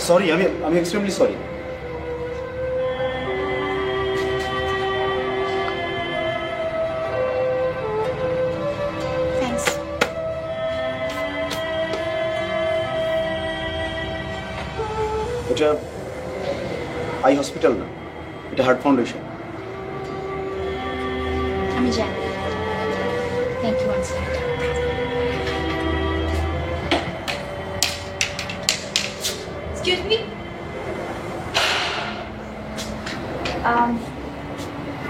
Sorry, আমি extremely sorry. এটা eye hospital না, এটা হার্ট ফাউন্ডেশন। আমি জানি। Thank you once more. Excuse me,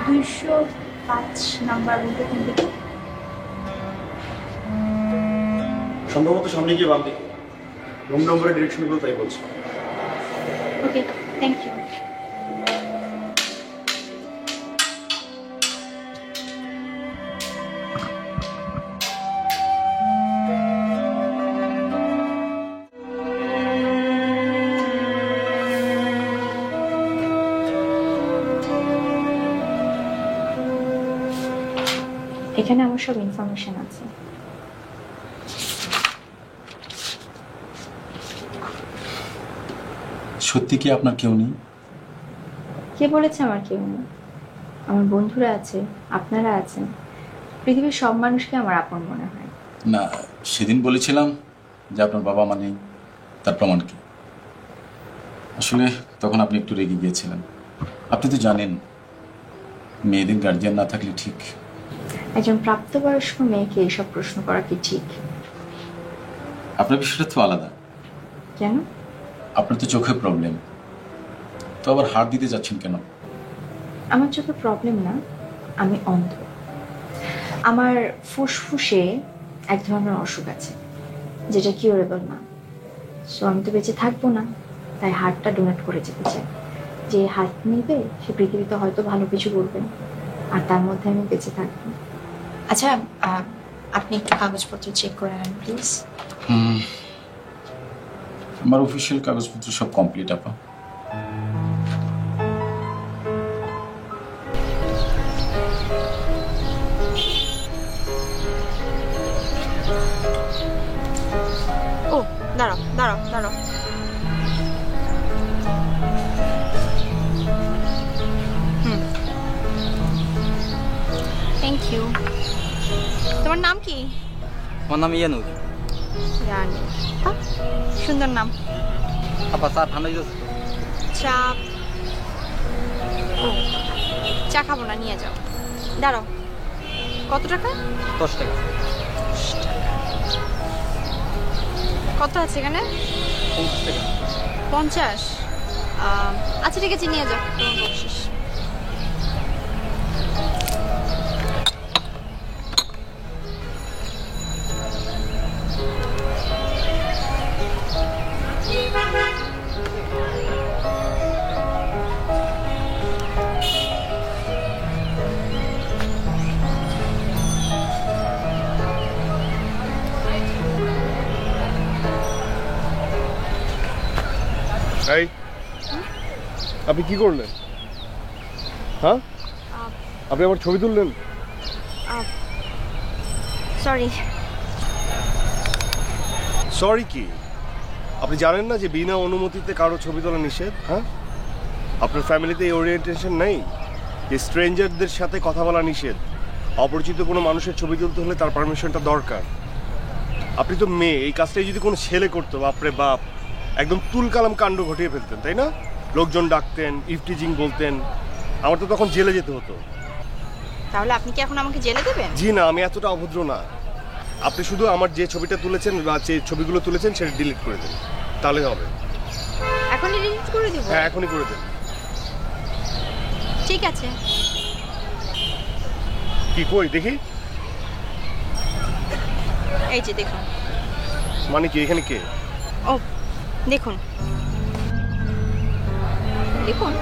205 number রুমে কোন দিকে? সম্ভবত সামনে গিয়ে বাম দিকে। রুম নম্বরের ডিরেকশনগুলো তাই বলছে। ওকে, থ্যাংক ইউ। এখানে আমার সব ইনফরমেশন আছে। সত্যি কি আপনার কেউ নেই? কে বলেছে আমার কেউ নেই? আমার বন্ধুরা আছে, আপনারা আছেন। পৃথিবীর সব মানুষকে আমার আপন মনে হয়। না, সেদিন বলেছিলাম যে আপনার বাবা মা নেই, তার প্রমাণ কি? আসলে তখন আপনি একটু রেগে গিয়েছিলেন। আপনি তো জানেন মেয়েদের গার্জিয়ান না থাকলে ঠিক। একজন প্রাপ্তবয়স্ক মেয়েকে এইসব প্রশ্ন করা কি ঠিক? আপনার বিষয়টা তো আলাদা। কেন? আপনার তো চোখে প্রবলেম, তো আবার হাত দিতে যাচ্ছেন কেন? আমার চোখে প্রবলেম না, আমি অন্ধ। আমার ফুসফুসে এক ধরনের অসুখ আছে যেটা কিউরেবল না। সো আমি তো বেঁচে থাকবো না, তাই হার্টটা ডোনেট করে যেতে চাই। যে হার্ট নিবে সে পৃথিবীতে হয়তো ভালো কিছু করবেন, আর তার মধ্যে আমি বেঁচে থাকবো। আচ্ছা, আপনি একটু কাগজপত্র চেক করে নেন প্লিজ। আমার অফিসিয়াল কাগজপত্র সব কমপ্লিট আপা। ও দাঁড়াও দাঁড়াও দাঁড়াও, থ্যাংক ইউ। তোমার নাম কি? আমার নাম ইয়ানুর। জানি, সুন্দর নাম। আপা চা ঠান্ডা দিতেছে? চা? ও, চা খাবো না, নিয়ে যাও। দাঁড়াও, কত টাকা? 10 টাকা। কত আছে এখানে? 50 টাকা। 50? আচ্ছা ঠিক আছে, নিয়ে যাও তোমার বকশিস। এই, আপনি কি করলেন? হ্যাঁ, আপনি আমার ছবি তুললেন? সরি। সরি কি? আপনি জানেন না যে বিনা অনুমতিতে কারো ছবি তোলা নিষেধ? হ্যাঁ, আপনার ফ্যামিলিতে এই ওরিয়েন্টেশন নেই যে স্ট্রেঞ্জারদের সাথে কথা বলা নিষেধ? অপরিচিত কোনো মানুষের ছবি তুলতে হলে তার পারমিশনটা দরকার। আপনি তো মেয়ে, এই কাজটাই যদি কোনো ছেলে করতো, বাপরে বাপ, একদম তুলকালাম কাণ্ড ঘটিয়ে ফেলতেন, তাই না? লোকজন ডাকতেন, ইফটিজিং বলতেন, আমার তো তখন জেলে যেতে হতো। তাহলে আপনি কি এখন আমাকে জেলে দেবেন? জি না, আমি এতটা অভদ্র না। আপনি শুধু আমার যে ছবিটা তুলেছেন বা যে ছবিগুলো তুলেছেন সেটা ডিলিট করে দেন, তাহলে হবে। এখনই ডিলিট করে দেব? হ্যাঁ, এখনই করে দেন। ঠিক আছে। কি কই দেখি? এই যে দেখুন। মানে কি, এখানে কে? ও দেখুন দেখুন,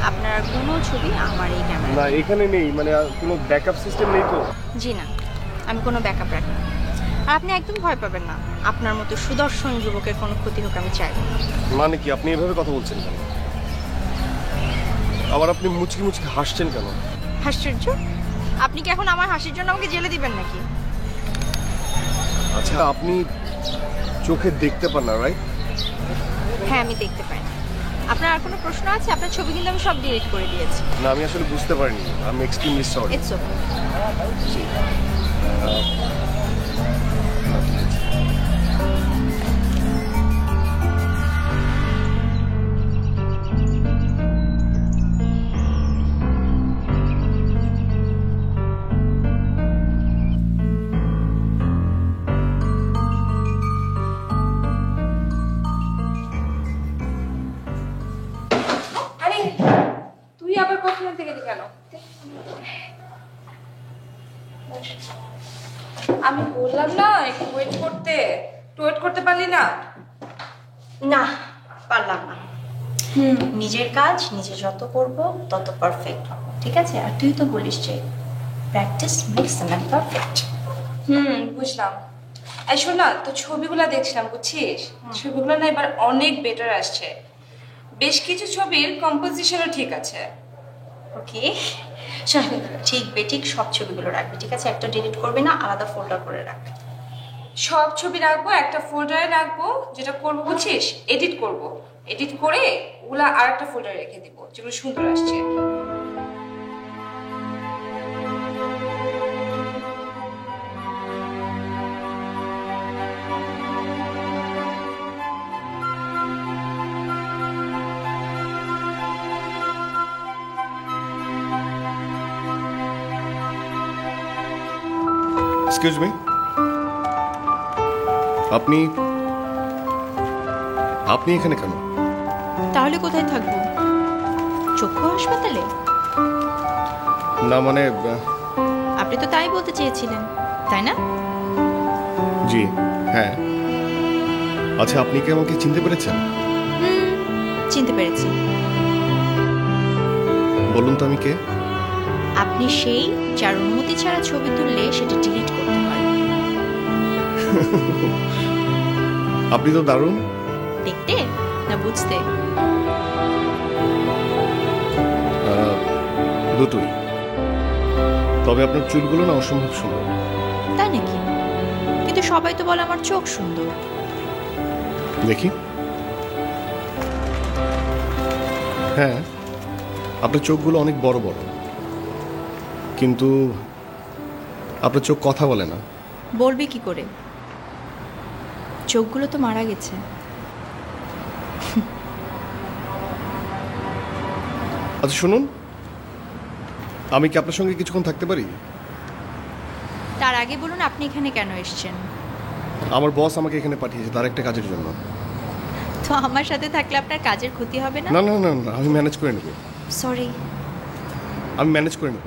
আপনার কোনো ছবি আমার এই ক্যামেরা? না, এখানে নেই। মানে কোনো ব্যাকআপ সিস্টেম নেই তো? জি না, আমি কোনো ব্যাকআপ রাখি না। আর আপনি একদম ভয় পাবেন না, আপনার মতো সুদর্শন যুবকের কোনো ক্ষতি হোক আমি চাইব না। মানে কি, আপনি এভাবে কথা বলছেন কেন? আবার আপনি মুচকি মুচকি হাসছেন কেন? আশ্চর্য, আপনি কি এখন আমার হাসির জন্য আমাকে জেলে দিবেন নাকি? আচ্ছা, আপনি চোখে দেখতে পান না, রাইট? হ্যাঁ, আমি দেখতে পাই না। আপনার আর কোনো প্রশ্ন আছে? আপনার ছবি কিন্তু আমি সব ডিলিট করে দিয়েছি। না, আমি আসলে বুঝতে পারিনি। আমি এক্সট্রিমলি সরি। It's okay. আরে তুই আবার কখন থেকে কেন? আমি বললাম না একটু ওয়েট করতে, তুই ওয়েট করতে পারলি না? না, পারলাম না। নিজের কাজ নিজে যত করব তত পারফেক্ট হব, ঠিক আছে? আর তুই তো বলিস যে practice makes the man perfect. বুঝলাম। এই শোন না, তো ছবিগুলো দেখছিলাম, বুঝছিস? ছবিগুলো না এবার অনেক বেটার আসছে। বেশ কিছু ছবির কম্পোজিশনও ঠিক আছে। ওকে, শোন, ঠিক বেঠিক সব ছবিগুলো রাখবি, ঠিক আছে? একটা ডিলিট করবি না, আলাদা ফোল্ডার করে রাখবি। সব ছবি রাখবো, একটা ফোল্ডারে রাখবো। যেটা করবো বুঝছিস, এডিট করব। এডিট করে ওগুলা আর একটা ফোল্ডারে রেখে দিব, যেগুলো সুন্দর আসছে। এক্সকিউজ মি, আপনি আপনি এখানে কেন? তাহলে কোথায় থাকবো? চক্ষু হাসপাতালে? না মানে আপনি তো তাই বলতে চেয়েছিলেন, তাই না? জি হ্যাঁ। আচ্ছা, আপনি কি আমাকে চিনতে পেরেছেন? চিনতে পেরেছি। বলুন তো আমি কে? আপনি সেই যার অনুমতি ছাড়া ছবি তুললে সেটা ডিলিট করতে হয়। আপনি তো দারুণ। দেখতে না বুঝতে? দুটোই। তবে আপনার চুলগুলো না অসম্ভব সুন্দর। তাই নাকি? কিন্তু সবাই তো বলে আমার চোখ সুন্দর। দেখি। হ্যাঁ, আপনার চোখগুলো অনেক বড় বড়, কিন্তু আপনার চোখ কথা বলে না। বলবে কি করে? চোখগুলো তো মারা গেছে। আচ্ছা শুনুন, আমি কি আপনার সঙ্গে কিছুক্ষণ থাকতে পারি? তার আগে বলুন আপনি এখানে কেন এসেছেন? আমার বস আমাকে এখানে পাঠিয়েছে তার একটা কাজের জন্য। তো আমার সাথে থাকলে আপনার কাজের ক্ষতি হবে না? না না না না, আমি ম্যানেজ করে নেব। সরি। আমি ম্যানেজ করে নেব।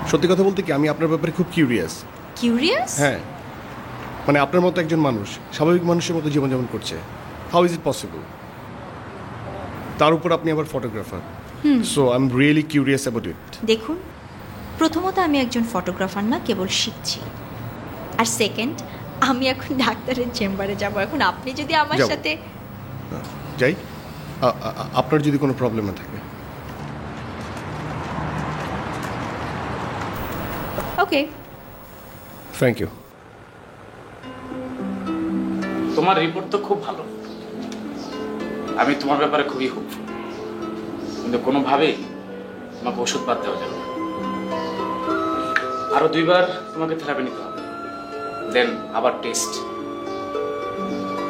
সত্যি কথা বলতে কি, আমি আপনার ব্যাপারে খুব কিউরিয়াস। কিউরিয়াস? হ্যাঁ, মানে আপনার মতো একজন মানুষ স্বাভাবিক মানুষের মতো জীবনযাপন করছে, হাউ ইজ ইট পসিবল? তার উপর আপনি আবার photographer, so I am really curious about it. দেখুন, প্রথমত আমি একজন ফটোগ্রাফার না, কেবল শিখছি। আর সেকেন্ড, আমি এখন ডাক্তারের চেম্বারে যাব। এখন আপনি যদি আমার যাবো। সাথে যাই, আপনার যদি কোনো প্রবলেম না থাকে। ওকে। Thank you. তোমার রিপোর্ট তো খুব ভালো, আমি তোমার ব্যাপারে খুবই হোপফুল, কিন্তু কোনোভাবেই তোমাকে ওষুধ বাদ দেওয়া যাবে না। আরো 2 বার তোমাকে থেরাপি নিতে হবে, দেন আবার টেস্ট।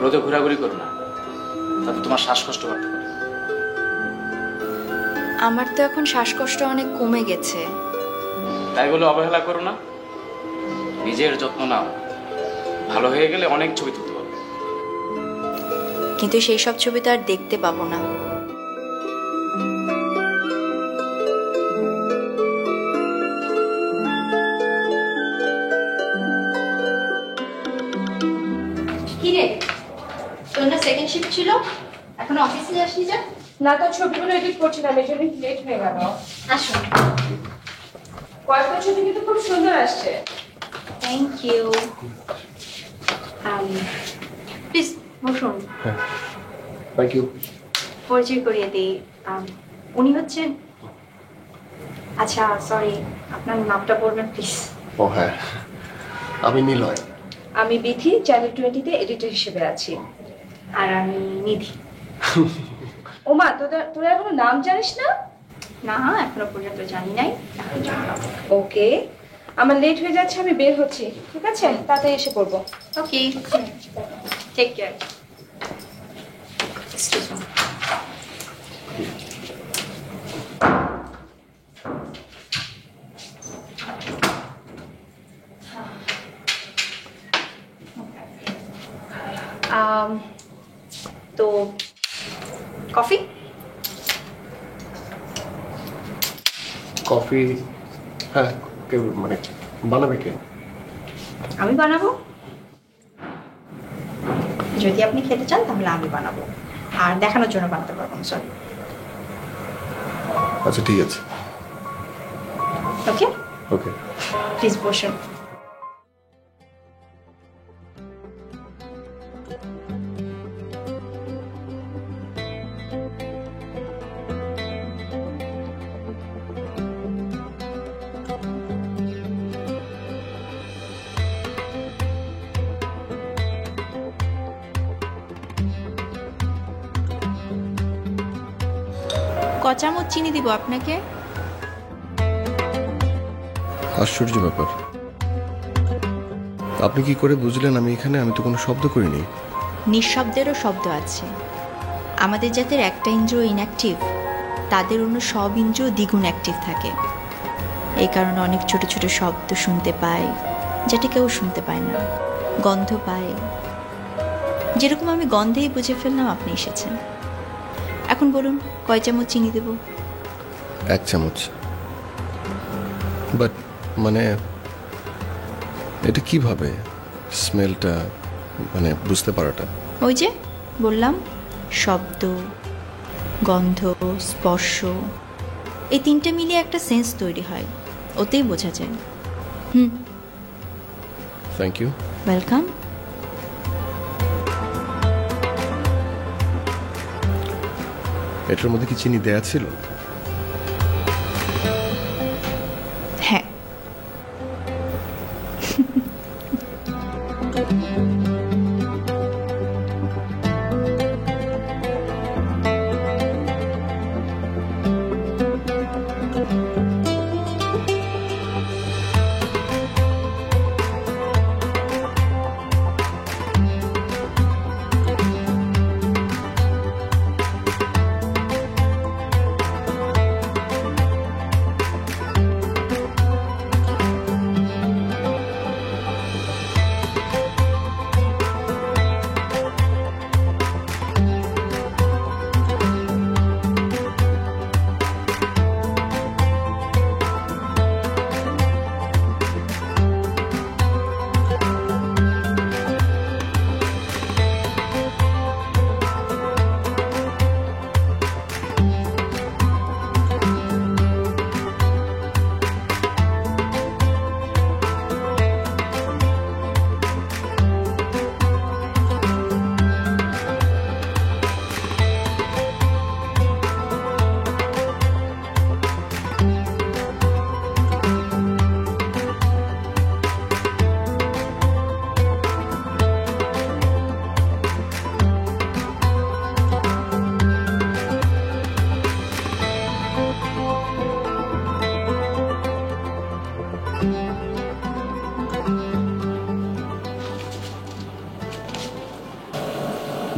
রোদে ঘোরাঘুরি করো না, তাতে তোমার শ্বাসকষ্ট করতে পারে। আমার তো এখন শ্বাসকষ্ট অনেক কমে গেছে। তাই বলে অবহেলা করো না, নিজের যত্ন নাও। ভালো হয়ে গেলে অনেক ছবি তুলতে হবে। কিন্তু সেই সব ছবি তো আর দেখতে পাবো না। কি রে, তোর না সেকেন্ড শিফট ছিল, এখন অফিসে যাসনি যা? না, তো ছবিগুলো এডিট করছিলাম, এই জন্য লেট হয়ে গেল। আসো। কয়েকটা ছবি কিন্তু খুব সুন্দর আসছে। Thank you. প্লিজ বসুন। Thank you. পরিচয় করিয়ে দিই, উনি হচ্ছেন আচ্ছা সরি, আপনার নামটা বলবেন প্লিজ। ও হ্যাঁ, আমি নিলয়। আমি বিথি, চ্যানেল 20-তে এডিটর হিসেবে আছি। আর আমি নিধি। ওমা, তোরা এখনো নাম জানিস না? না, এখনো পর্যন্ত জানি নাই, এখন জানলাম। ওকে, আমার লেট হয়ে যাচ্ছে, আমি বের হচ্ছি। ঠিক আছে, তাড়াতাড়ি এসে পড়বো। ওকে, টেক কেয়ার। Excuse me. তো কফি? কফি? হ্যাঁ, কেউ মানে বানাবে কে? আমি বানাবো। যদি আপনি খেতে চান তাহলে আমি বানাবো, আর দেখানোর জন্য বানাতে পারবো না, সরি। আচ্ছা ঠিক আছে। ওকে ওকে, প্লিজ বসুন। ক চামচ চিনি দিব আপনাকে? আশ্চর্য ব্যাপার, আপনি কি করে বুঝলেন আমি এখানে? আমি তো কোনো শব্দ করিনি। নিঃশব্দেরও শব্দ আছে। আমাদের যাদের একটা ইন্দ্রিয় ইনঅ্যাক্টিভ, তাদের অন্য সব ইন্দ্রিয় দ্বিগুণ অ্যাক্টিভ থাকে। এই কারণে অনেক ছোট ছোট শব্দ শুনতে পায়, যেটা কেউ শুনতে পায় না। গন্ধ পায়, যেরকম আমি গন্ধেই বুঝে ফেললাম আপনি এসেছেন। এখন বলুন, কয় চামচ চিনি দেব? 1 চামচ। বাট মানে এটা কিভাবে স্মেলটা মানে বুঝতে পারাটা? ওই যে বললাম, শব্দ, গন্ধ, স্পর্শ, এই তিনটে মিলিয়ে একটা সেন্স তৈরি হয়, ওতেই বোঝা যায়। Thank you. ওয়েলকাম। এটার মধ্যে কি চিনি দেয়া ছিল? হ্যাঁ।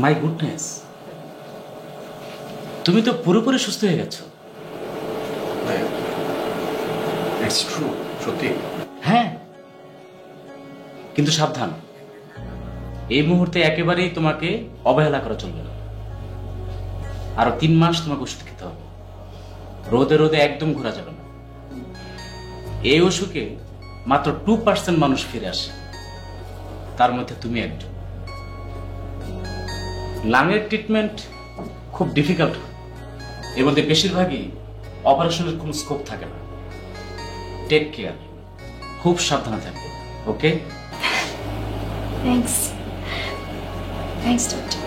মাই গুডনেস, তুমি তো পুরোপুরি সুস্থ হয়ে গেছো। ইটস ট্রু, সত্যি। হ্যাঁ, কিন্তু সাবধান, এই মুহূর্তে একেবারেই তোমাকে অবহেলা করা চলবে না। আরো 3 মাস তোমাকে ওষুধ খেতে হবে। রোদে রোদে একদম ঘোরা যাবে না। এই অসুখে মাত্র 2% মানুষ ফিরে আসে, তার মধ্যে তুমি একজন। লাংয়ের ট্রিটমেন্ট খুব ডিফিকাল্ট, এর মধ্যে বেশিরভাগই অপারেশনের কোনো স্কোপ থাকে না। টেক কেয়ার, খুব সাবধানে থাকবে। ওকে, থ্যাঙ্কস ডক্টর।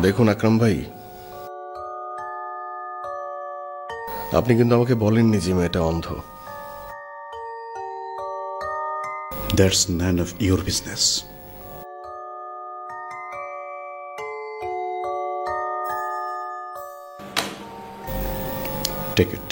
দেখুন আকরাম ভাই, আপনি কিন্তু আমাকে বলেননি যে মেয়েটা অন্ধ। That's none of your business. Take it.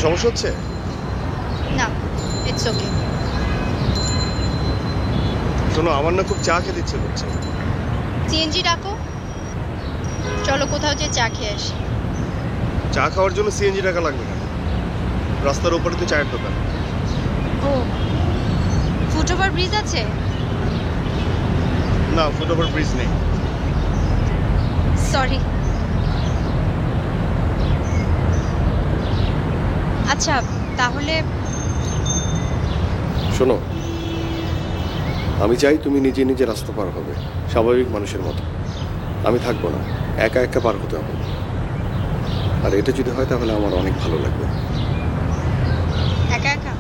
সমস্যা হচ্ছে? না, ইটস ওকে। শোনো, আমার না খুব চা খেতে ইচ্ছে করছে। সিএনজি ডাকো, চলো কোথাও যে চা খেয়ে আসি। চা খাওয়ার জন্য সিএনজি টাকা লাগবে না, রাস্তার উপরে তো চায়ের দোকান। ও, ফুটওভার ব্রিজ আছে? না, ফুটওভার ব্রিজ নেই। সরি। আচ্ছা, তাহলে শোনো, আমি চাই তুমি নিজে নিজে রাস্তা পার হবে স্বাভাবিক মানুষের মতো। আমি থাকবো না, একা একা পার হতে হবে। আর এটা যদি হয় তাহলে আমার অনেক ভালো লাগবে। একা একা?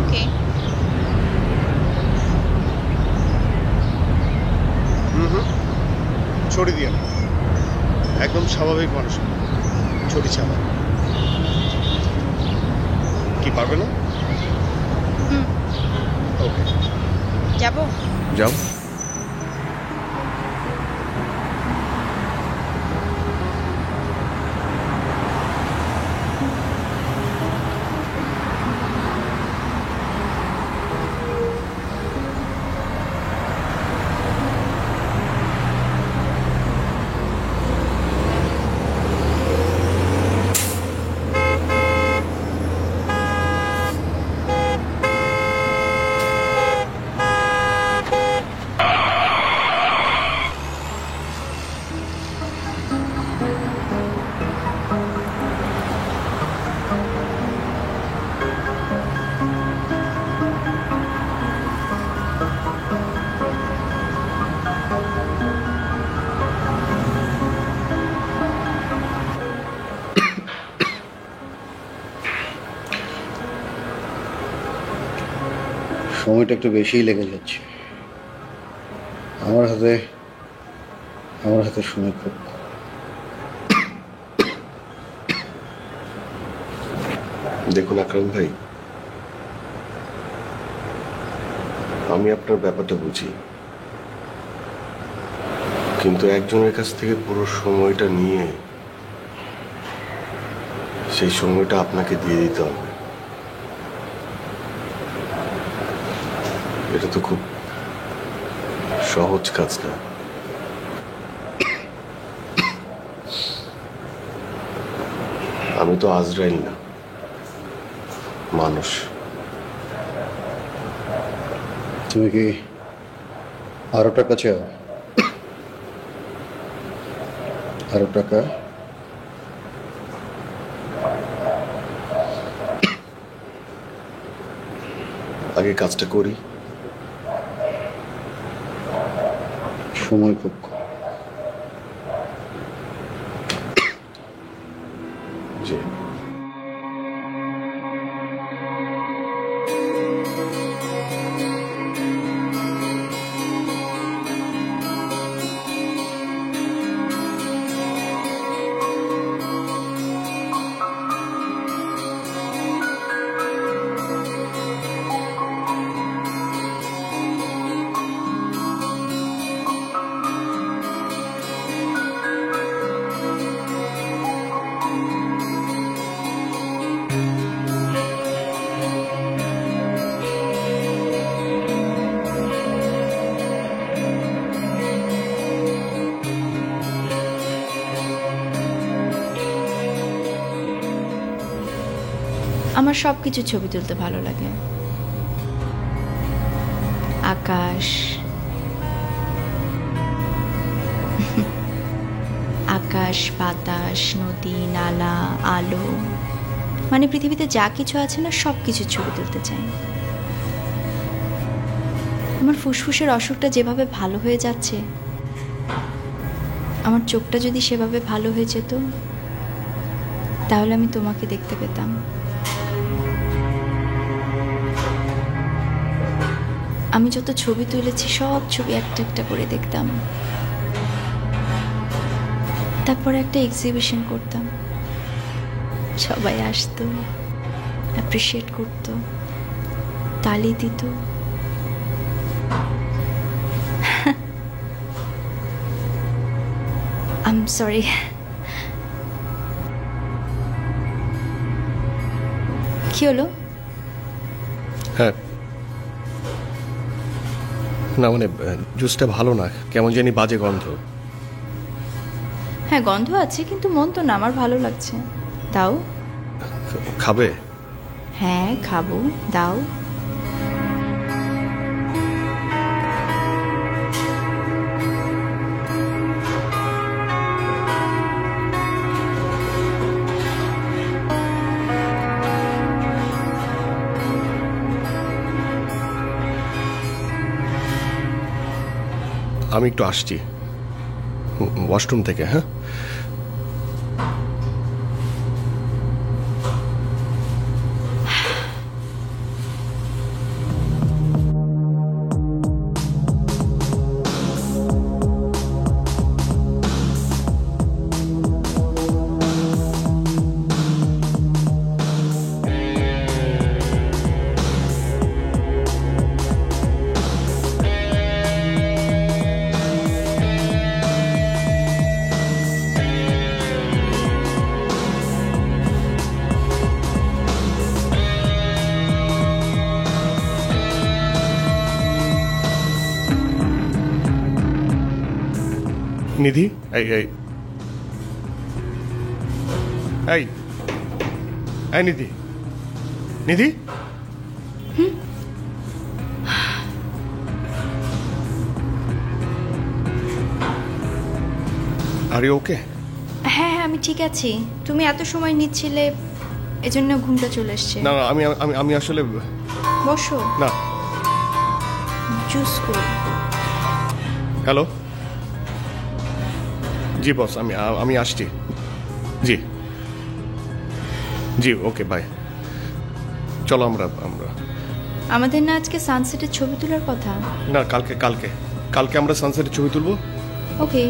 ওকে। ছড়ি দিয়ে না, একদম স্বাভাবিক মানুষ, ছড়ি ছাড়া। কি পারবে না? ওকে, যাবো? যাও। সময়টা একটু বেশিই লেগে যাচ্ছে। আমার হাতে সময় খুব। দেখুন আকরাম ভাই, আমি আপনার ব্যাপারটা বুঝি, কিন্তু একজনের কাছ থেকে পুরো সময়টা নিয়ে সেই সময়টা আপনাকে দিয়ে দিতে হবে। এটা তো খুব সহজ কাজ না। আমি তো আজরাইল না, মানুষ। তুমি কি আরো টাকা চাও? আরো টাকা? আগে কাজটা করি, সময় খুব কম। জি। আমার সব কিছু ছবি তুলতে ভালো লাগে। আকাশ, আকাশ, বাতাস, নদী, নালা, আলো, মানে পৃথিবীতে যা কিছু আছে না সব কিছু ছবি তুলতে চাই। আমার ফুসফুসের অসুখটা যেভাবে ভালো হয়ে যাচ্ছে, আমার চোখটা যদি সেভাবে ভালো হয়ে যেত, তাহলে আমি তোমাকে দেখতে পেতাম। আমি যত ছবি তুলেছি সব ছবি একটা একটা করে দেখতাম, তারপরে একটা এক্সিবিশন করতাম, সবাই আসতো, অ্যাপ্রিসিয়েট করতো, তালি দিত। I am sorry. কি হলো? হ্যাঁ, না মানে জুসটা ভালো না, কেমন জানি বাজে গন্ধ। হ্যাঁ, গন্ধ আছে, কিন্তু মন তো না, আমার ভালো লাগছে। দাও। খাবে? হ্যাঁ খাবো, দাও। আমি একটু আসছি ওয়াশরুম থেকে। হ্যাঁ, নিধি, এই এই এই এই নিধি, নিধি, আর ইউ ওকে? হ্যাঁ হ্যাঁ, আমি ঠিক আছি। তুমি এত সময় নিচ্ছিলে, এজন্য ঘুমটা চলে এসছে। না না, আমি আমি আমি আসলে বসো না। জুস করি। হ্যালো, জি বস, আমি আসছি। জি জি, ওকে, বাই। চলো আমরা আমরা আমাদের না আজকে সানসেটের ছবি তোলার কথা? না, কালকে কালকে কালকে আমরা সানসেটের ছবি তুলবো। ওকে।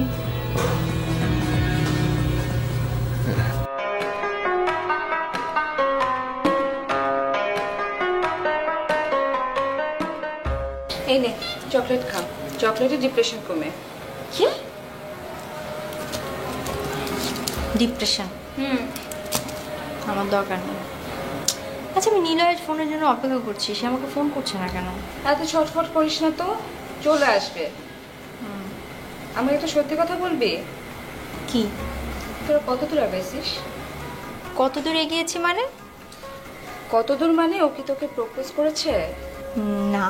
এই নে চকলেট খা, চকলেটে ডিপ্রেশন কমে। কি ডিপ্রেশন? আমার দরকার নেই। আচ্ছা, আমি নীলয়ের ফোনের জন্য অপেক্ষা করছি, সে আমাকে ফোন করছে না কেন? এত ছটফট করিস না তো, চলে আসবে। আমাকে একটা সত্যি কথা বলবি? কি? তোরা কত দূর আগাইছিস? কত দূর এগিয়েছি মানে? কত দূর মানে ও কি তোকে প্রপোজ করেছে? না,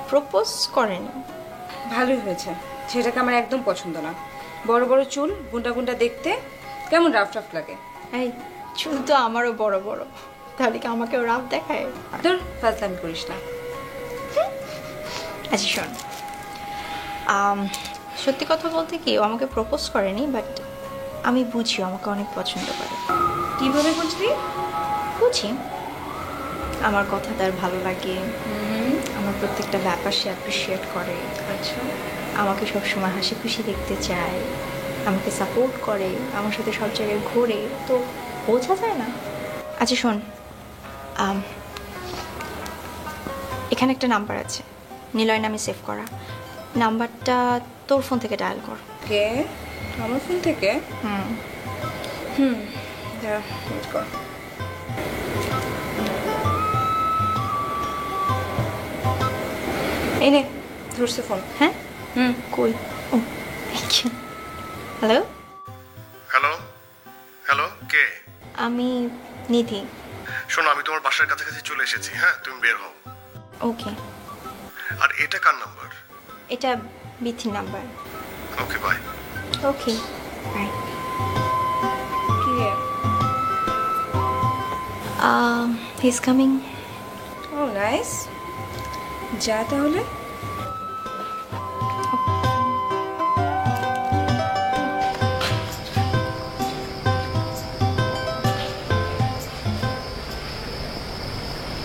প্রপোজ করেনি। ভালোই হয়েছে, সেটাকে আমার একদম পছন্দ না। বড় বড় চুল, গুন্ডা গুন্ডা দেখতে কেমন রাফ রাফ লাগে। এই চুল তো আমারও বড় বড়, তাহলে কি আমাকেও রাফ দেখায়? তোর ফাজলামি করিস না। আচ্ছা শোন, সত্যি কথা বলতে কি, ও আমাকে প্রপোজ করেনি, বাট আমি বুঝি ও আমাকে অনেক পছন্দ করে। কিভাবে বুঝলি? বুঝি, আমার কথা তার ভালো লাগে, আমার প্রত্যেকটা ব্যাপার সে অ্যাপ্রিসিয়েট করে। আচ্ছা, আমাকে সবসময় হাসি খুশি দেখতে চায়, আমাকে সাপোর্ট করে, আমার সাথে সব জায়গায় ঘোরে, তো বোঝা যায় না। আচ্ছা শোন, এখানে একটা নাম্বার আছে, নিলয় নামে সেভ করা। নাম্বারটা তোর ফোন থেকে ডায়াল কর। কে? আমার ফোন থেকে? দাঁড়া, ওয়েট কর। এই নে, ধরছে ফোন। হ্যাঁ, কই? ও হ্যালো। হ্যালো হ্যালো, কে? আমি নিধি। শোনো, আমি তোমার বাসার কাছাকাছি চলে এসেছি। হ্যাঁ, তুমি বের হও। ওকে, আর এটা কার নাম্বার? এটা বিথির number. Okay, bye. Okay, bye. কি রে? He is coming. Oh nice, যা তাহলে।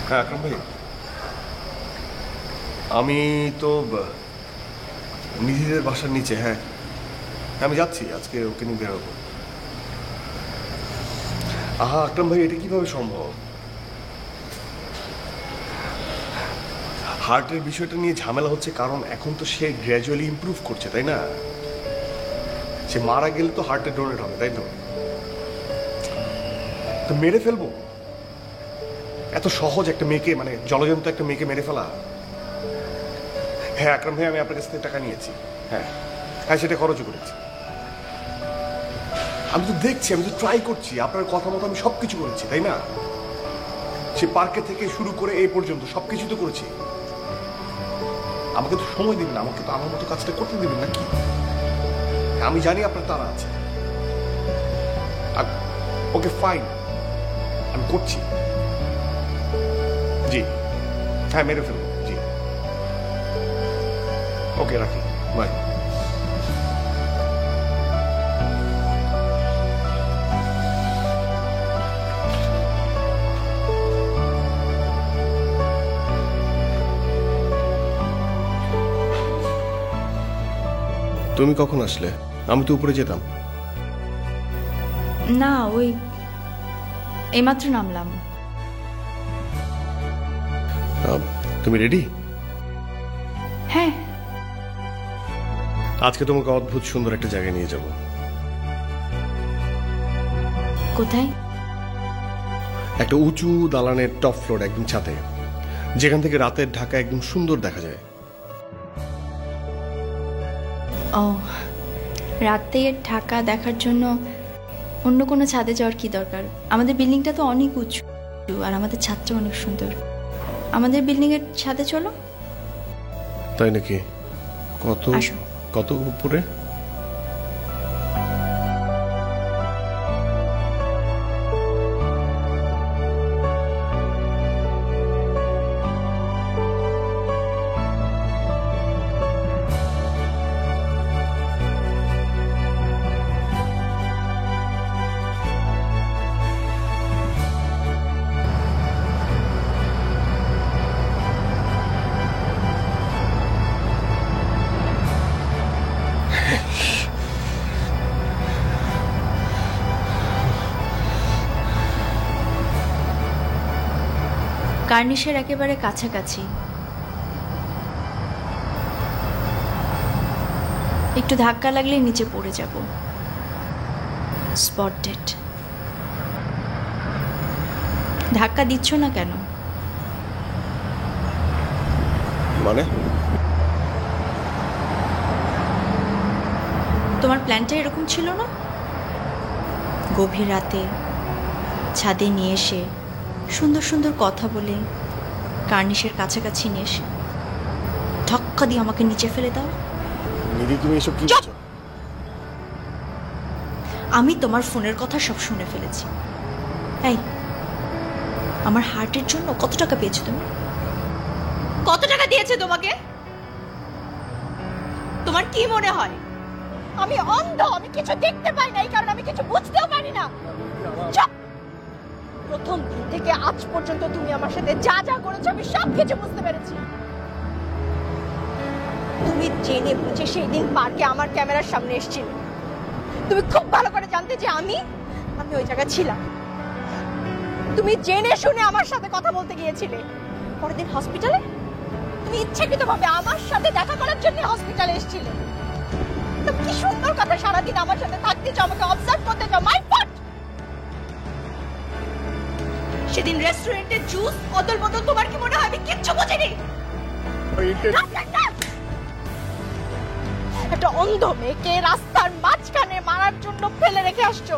হ্যাঁ আকরাম ভাই, আমি তো নিধিদের বাসার নিচে। হ্যাঁ, আমি যাচ্ছি, আজকে ওকে নিয়ে বেরোবো। আহা আকরাম ভাই, এটা কিভাবে সম্ভব? হার্টের বিষয়টা নিয়ে ঝামেলা হচ্ছে কারণ এখন তো সে গ্র্যাজুয়ালি ইমপ্রুভ করছে, তাই না? সে মারা গেলে তো হার্টে ডোনেট হবে, তাই তো? তো মেরে ফেলবো? এত সহজ একটা মেয়েকে, মানে জলজন্ত একটা মেয়েকে মেরে ফেলা? হ্যাঁ আকরাম ভাই, আমি আপনার কাছ থেকে টাকা নিয়েছি। হ্যাঁ হ্যাঁ, সেটা খরচও করেছি। আমি তো দেখছি, আমি তো ট্রাই করছি, আপনার কথা মতো আমি সবকিছু করেছি, তাই না? সে পার্কে থেকে শুরু করে এই পর্যন্ত সবকিছু তো করেছি। আমাকে তো সময় দিবেন, আমাকে তো আমার মতো কাজটা করতে দিবেন নাকি? আমি জানি আপনার তারা আছে। ওকে ফাইন, আমি করছি। জি হ্যাঁ, মেরে ফেলবো। জি ওকে, রাখি, বাই। তুমি কখন আসলে? আমি তো উপরে যেতাম। না, ওই এইমাত্র নামলাম। তুমি রেডি? হ্যাঁ। আজকে তোমাকে অদ্ভুত সুন্দর একটা জায়গায় নিয়ে যাব। কোথায়? একটা উঁচু দালানের টপ ফ্লোর, একদম ছাদে, যেখান থেকে রাতের ঢাকা একদম সুন্দর দেখা যায়। ও, রাতে ঢাকা দেখার জন্য অন্য কোনো ছাদে যাওয়ার কি দরকার? আমাদের বিল্ডিংটা তো অনেক উঁচু আর আমাদের ছাদটা অনেক সুন্দর। আমাদের বিল্ডিং এর ছাদে চলো। তাই নাকি? কত কত উপরে? কার্নিশের একেবারে কাছাকাছি। একটু ধাক্কা লাগলে নিচে পড়ে যাব। Spot date. ধাক্কা দিচ্ছ না কেন? মানে? তোমার প্ল্যানটা এরকম ছিল না? গভীর রাতে ছাদে নিয়ে এসে সুন্দর সুন্দর কথা বলে কার্নিশের কাছাকাছি নিয়ে এসে ধাক্কা দিয়ে আমাকে নিচে ফেলে দাও। নিধি, তুমি এসব কি বলছো? আমি তোমার ফোনের কথা সব শুনে ফেলেছি। এই, আমার হার্টের জন্য কত টাকা পেয়েছো তুমি? কত টাকা দিয়েছে তোমাকে? তোমার কি মনে হয় আমি অন্ধ? আমি কিছু দেখতে পাই না, এই কারণে আমি কিছু বুঝতেও পারি না। চুপ! প্রথম দিন থেকে আজ পর্যন্ত তুমি আমার সাথে যা যা করেছো আমি সব কিছু বুঝতে পেরেছি। তুমি জেনে বুঝে সেই দিন পার্কে আমার ক্যামেরার সামনে এসেছিলে। তুমি খুব ভালো করে জানতে যে আমি ওই জায়গায় ছিলাম। তুমি জেনে শুনে আমার সাথে কথা বলতে গিয়েছিলে। পরের দিন হসপিটালে তুমি ইচ্ছাকৃতভাবে আমার সাথে দেখা করার জন্য হসপিটালে এসেছিলে। তো কি সুন্দর কথা, সারাদিন আমার সাথে থাকতে চাও, আমাকে অবজার্ভ করতে চাও। মাই ফট! সেদিন রেস্টুরেন্টে জুস অদল বদল তোমার কি মনে হয় আমি কিচ্ছু বুঝিনি? একটা অন্ধ মেয়েকে রাস্তার মাঝখানে মারার জন্য ফেলে রেখে আসছো।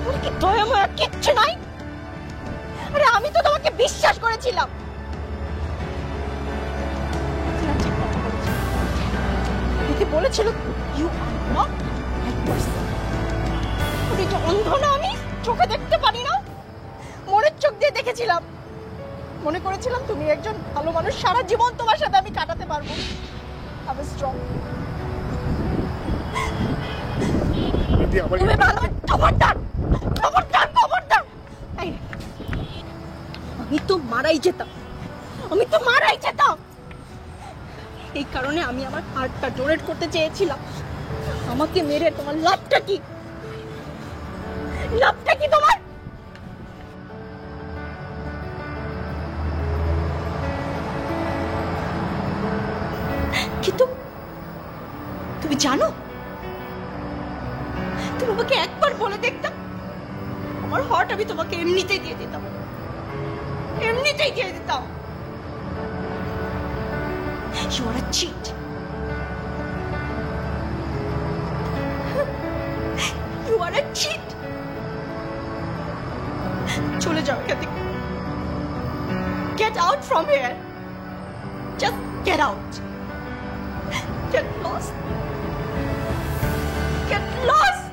তোমার কি দয়া মায়া কিচ্ছু নাই? আরে আমি তো তোমাকে বিশ্বাস করেছিলাম। বলেছিল you are not right person. আমি তো অন্ধ না, আমি চোখে দেখতে পারি না, মনের চোখ দিয়ে দেখেছিলাম। মনে করেছিলাম তুমি একজন ভালো মানুষ, সারা জীবন তোমার সাথে আমি কাটাতে পারবো। আমি স্ট্রং। তুমি ভালো, খবরদার খবরদার খবরদার। আমি তো মারাই যেতাম, আমি তো মারাই যেতাম। এই কারণে আমি আমার হার্টটা ডোনেট করতে চেয়েছিলাম। আমাকে মেরে তোমার লাভটা কি? লাভটা কি তোমার? কিন্তু তুমি জানো, তুমি আমাকে একবার বলে দেখতাম, আমার হার্ট আমি তোমাকে এমনিতেই দিয়ে দিতাম, এমনিতেই দিয়ে দিতাম। You are a cheat. You are a cheat. চলে যাও এখান থেকে। Get out from here. Just get out. Get lost. Get lost.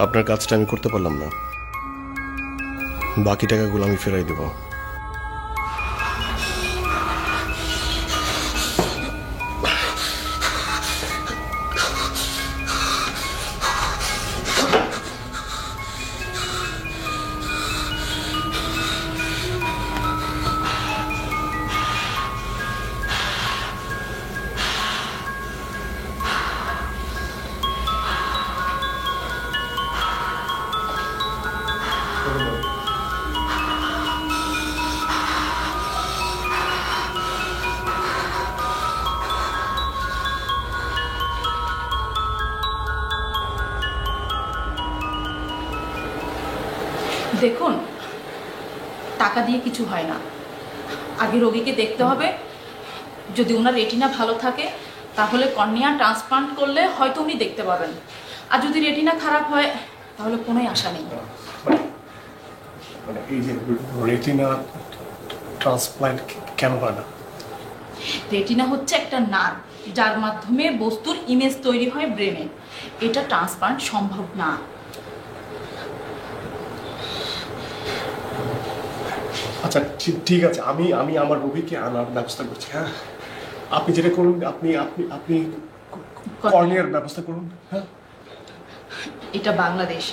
আপনার কাজটা আমি করতে পারলাম না, বাকি টাকাগুলো আমি ফেরাই দেব। দেখুন, টাকা দিয়ে কিছু হয় না, আগে রোগীকে দেখতে হবে। যদি ওনার রেটিনা ভালো থাকে তাহলে কর্নিয়া ট্রান্সপ্লান্ট করলে হয়তো উনি দেখতে পাবেন, আর যদি রেটিনা খারাপ হয় তাহলে কোনোই আশা নেই। মানে এই যে রেটিনা ট্রান্সপ্লান্ট কেন হয় না? রেটিনা হচ্ছে একটা নার্ভ যার মাধ্যমে বস্তুর ইমেজ তৈরি হয় ব্রেনে। এটা ট্রান্সপ্লান্ট সম্ভব না। আচ্ছা ঠিক আছে, আমি আমি আমার রোগীকে আনার ব্যবস্থা করছি। হ্যাঁ, আপনি যেটা করুন, আপনি আপনি আপনি কর্নিয়ার ব্যবস্থা করুন। হ্যাঁ, এটা বাংলাদেশ,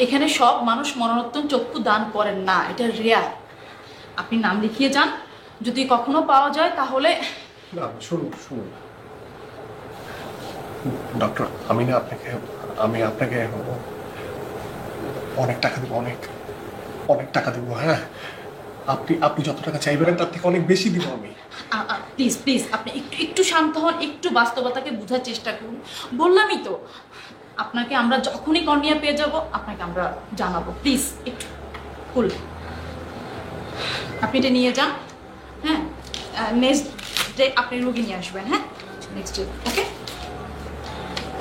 এখানে সব মানুষ মরণোত্তর চক্ষু দান করেন না, এটা রেয়ার। আপনি নাম লিখিয়ে যান, যদি কখনো পাওয়া যায় তাহলে। না শুনুন শুনুন ডক্টর, আমি আপনাকে অনেক টাকা দেবো, অনেক টাকা দেবো। হ্যাঁ, আপনি যত টাকা চাইবেন তার থেকে অনেক বেশি দিব আমি। প্লিজ প্লিজ আপনি একটু শান্ত হন, একটু বাস্তবতাকে বোঝার চেষ্টা করুন। বললামই তো আপনাকে, আমরা যখনই কর্নিয়া পেয়ে যাব আপনাকে আমরা জানাবো। প্লিজ একটু কুল। আপনি এটা নিয়ে যান। হ্যাঁ, নেক্সট ডে আপনি রোগী নিয়ে আসবেন। হ্যাঁ, নেক্সট ডে। ওকে,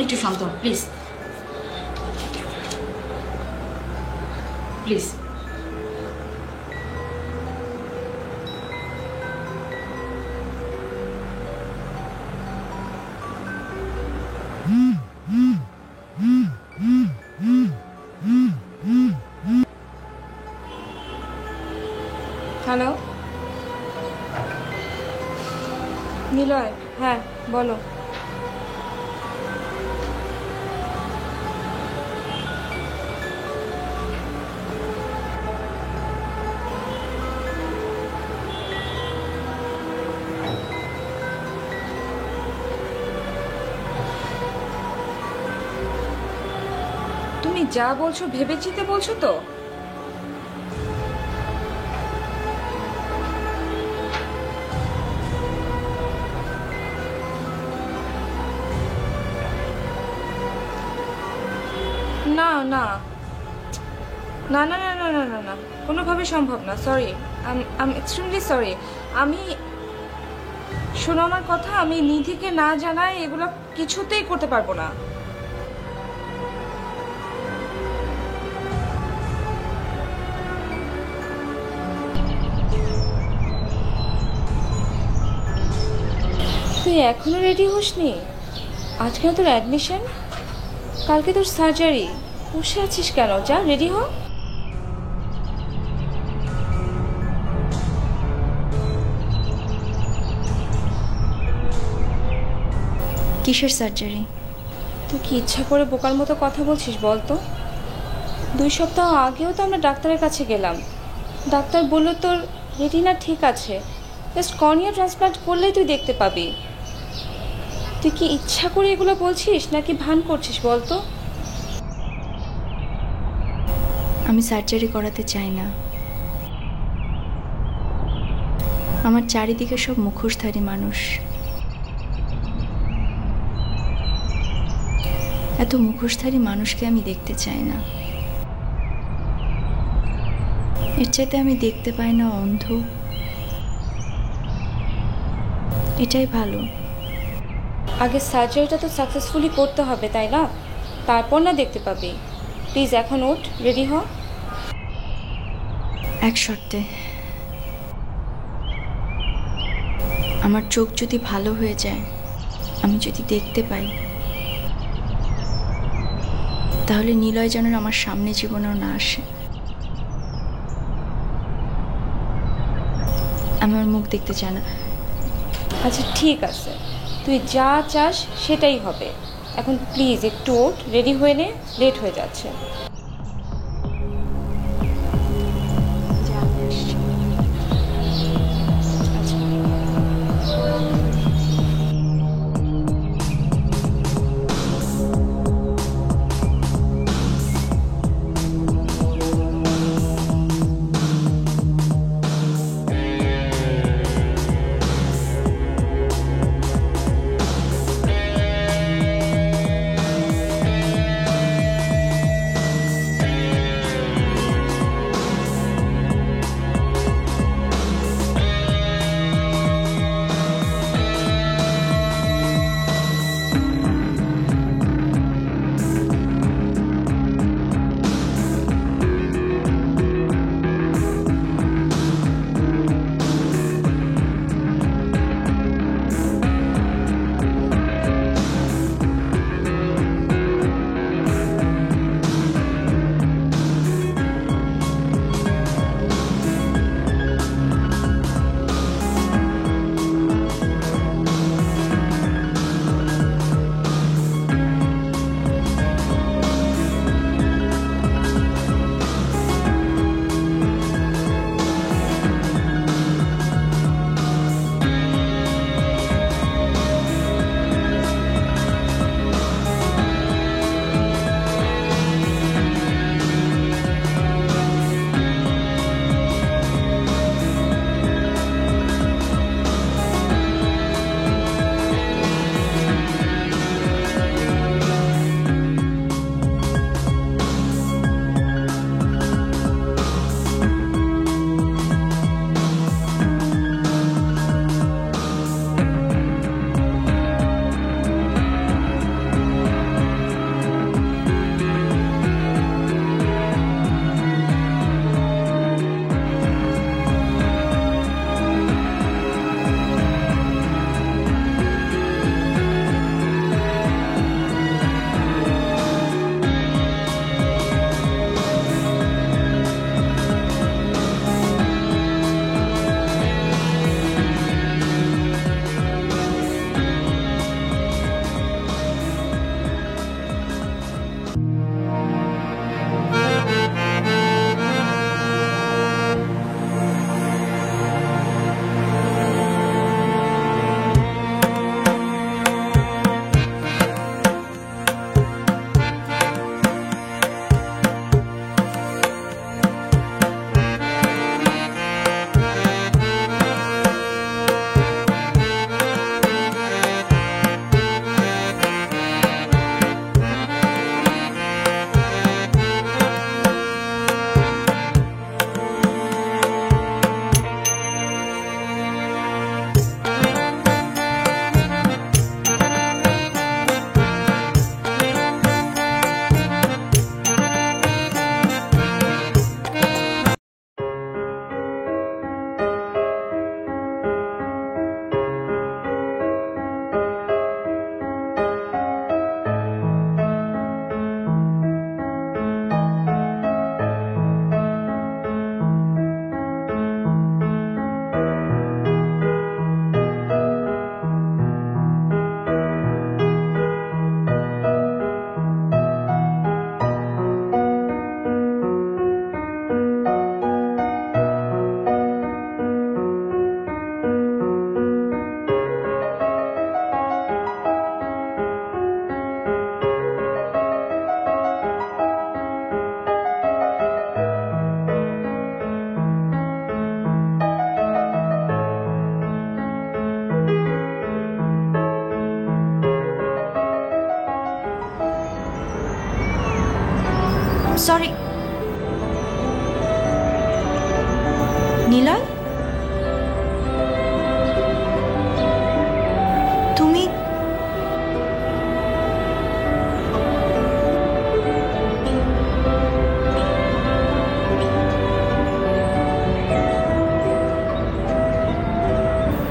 একটু শান্ত হন প্লিজ, প্লিজ। নিলয়, হ্যাঁ বলো। তুমি যা বলছো ভেবেচিন্তে বলছো তো? না না না না না না না না না কোনোভাবে সম্ভব না। Sorry, I extremely sorry. আমি শোনো আমার কথা, আমি নিধিকে না জানাই এগুলো কিছুতেই করতে পারবো না। তুই এখনো রেডি হোসনি? আজকে তোর অ্যাডমিশন, কালকে তোর সার্জারি। বসে আছিস কেন? যা রেডি হ। কিসের সার্জারি? তুই কি ইচ্ছা করে বোকার মতো কথা বলছিস বলতো? 2 সপ্তাহ আগেও তো আমরা ডাক্তারের কাছে গেলাম, ডাক্তার বললো তোর রেটিনা ঠিক আছে, জাস্ট কর্নিয়া ট্রান্সপ্লান্ট করলেই তুই দেখতে পাবি। তুই কি ইচ্ছা করে এগুলো বলছিস নাকি ভান করছিস বলতো? আমি সার্জারি করাতে চাই না। আমার চারিদিকে সব মুখোশধারী মানুষ। এত মুখোশধারী মানুষকে আমি দেখতে চাই না। এর চাইতে আমি দেখতে পাই না অন্ধ, এটাই ভালো। আগে সার্জারিটা তো সাকসেসফুলি করতে হবে, তাই না? তারপর না দেখতে পাবি। প্লিজ এখন ওঠ, রেডি হ। এক শর্তে, আমার চোখ যদি ভালো হয়ে যায়, আমি যদি দেখতে পাই, তাহলে নিলয় যেন আমার সামনে জীবনেও না আসে। আমার মুখ দেখতে চায় না। আচ্ছা ঠিক আছে, তুই যা চাস সেটাই হবে। এখন প্লিজ একটু ওঠ, রেডি হয়ে নে, লেট হয়ে যাচ্ছে। সরি নিলয়, তুমি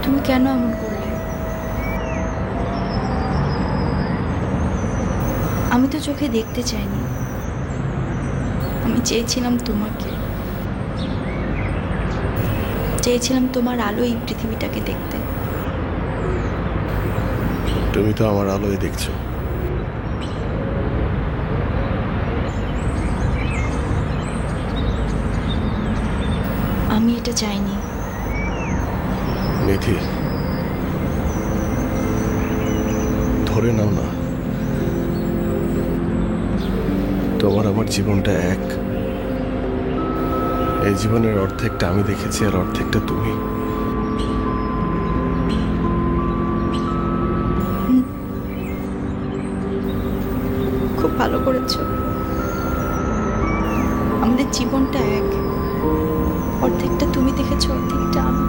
তুমি কেন এমন করলে? আমি তো চোখে দেখতে চাইনি, আমি চেয়েছিলাম তোমাকে, চেয়েছিলাম তোমার আলো এই পৃথিবীটাকে দেখতে। তুমি তো আমার আলোয় দেখছো। আমি এটা চাইনি। নিধি, ধরে নাও না, তোমার আমার জীবনটা এক। এই জীবনের অর্ধেকটা আমি দেখেছি আর অর্ধেকটা তুমি। খুব ভালো করেছো, আমাদের জীবনটা এক, অর্ধেকটা তুমি দেখেছো, অর্ধেকটা আমি।